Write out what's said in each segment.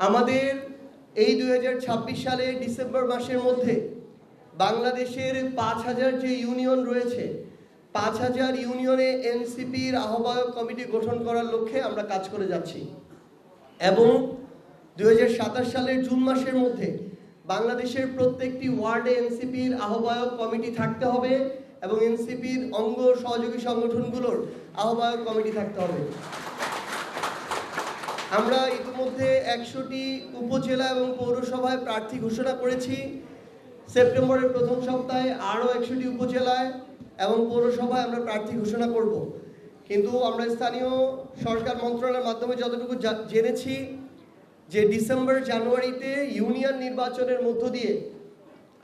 আমাদের এই 2026 সালে ডিসেম্বর মাসের মধ্যে বাংলাদেশের 5000 যে ইউনিয়ন রয়েছে 5000 ইউনিয়নে এনসিপির আহ্বায়ক কমিটি গঠন করার লক্ষ্যে আমরা কাজ করে যাচ্ছি এবং 2027 সালের জুন মাসের মধ্যে বাংলাদেশের প্রত্যেকটি ওয়ার্ডে এনসিপির আহ্বায়ক কমিটি থাকতে হবে এবং এনসিপির অঙ্গ সহযোগী সংগঠনগুলোর আহ্বায়ক কমিটি থাকতে হবে। আমরা ইতিমধ্যে 100টি উপজেলা এবং পৌরসভায় প্রার্থী ঘোষণা করেছি। সেপ্টেম্বরের প্রথম সপ্তাহে আরও 100টি উপজেলায় এবং পৌরসভায় আমরা প্রার্থী ঘোষণা করব। কিন্তু আমরা স্থানীয় সরকার মন্ত্রণালয়ের মাধ্যমে যতটুকু জেনেছি যে ডিসেম্বর জানুয়ারিতে ইউনিয়ন নির্বাচনের মধ্য দিয়ে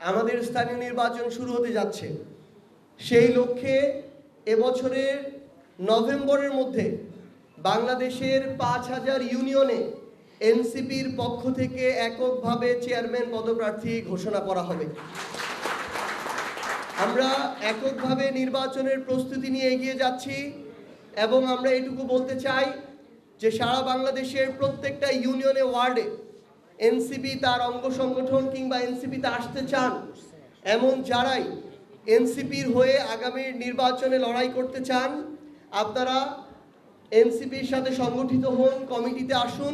আমাদের স্থানীয় নির্বাচন শুরু হতে যাচ্ছে। সেই লক্ষ্যে এবছরের নভেম্বরের মধ্যে বাংলাদেশের 5000 ইউনিয়নে এনসিপির পক্ষ থেকে এককভাবে চেয়ারম্যান পদপ্রার্থী ঘোষণা করা হবে। আমরা এককভাবে নির্বাচনের প্রস্তুতি নিয়ে এগিয়ে যাচ্ছি এবং আমরা এটুকু বলতে চাই যে সারা বাংলাদেশের প্রত্যেকটা ইউনিয়নে ওয়ার্ডে এনসিপি তার অঙ্গ সংগঠন কিংবা এনসিপিতে আসতে চান এমন যারাই এনসিপির হয়ে আগামী নির্বাচনে লড়াই করতে চান আপনারা এনসিপির সাথে সংগঠিত হন, কমিটিতে আসুন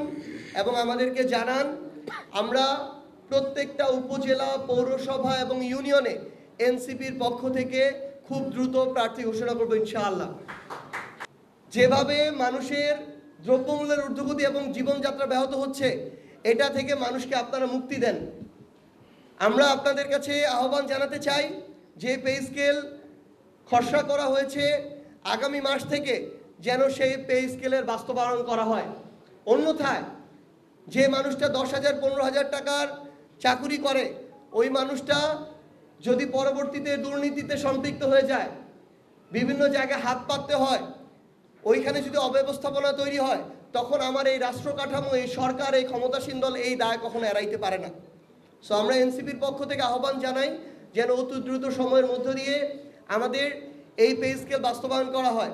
এবং আমাদেরকে জানান। আমরা প্রত্যেকটা উপজেলা পৌরসভা এবং ইউনিয়নে এনসিপির পক্ষ থেকে খুব দ্রুত প্রার্থী ঘোষণা করব ইনশাআল্লাহ। যেভাবে মানুষের দ্রব্যমূল্যের ঊর্ধ্বগতি এবং জীবনযাত্রা ব্যাহত হচ্ছে এটা থেকে মানুষকে আপনারা মুক্তি দেন। আমরা আপনাদের কাছে আহ্বান জানাতে চাই যে পে স্কেল খসড়া করা হয়েছে আগামী মাস থেকে যেন সেই পে স্কেলের বাস্তবায়ন করা হয়। অন্যথায় যে মানুষটা 10,000 15,000 টাকার চাকুরি করে ওই মানুষটা যদি পরবর্তীতে দুর্নীতিতে সম্পৃক্ত হয়ে যায়, বিভিন্ন জায়গায় হাত পাততে হয়, ওইখানে যদি অব্যবস্থাপনা তৈরি হয় তখন আমার এই রাষ্ট্র কাঠামো, এই সরকার, এই ক্ষমতাসীন দল এই দায় কখনো এড়াইতে পারে না। সো আমরা এনসিপির পক্ষ থেকে আহ্বান জানাই যেন অতি দ্রুত সময়ের মধ্য দিয়ে আমাদের এই পে স্কেল বাস্তবায়ন করা হয়।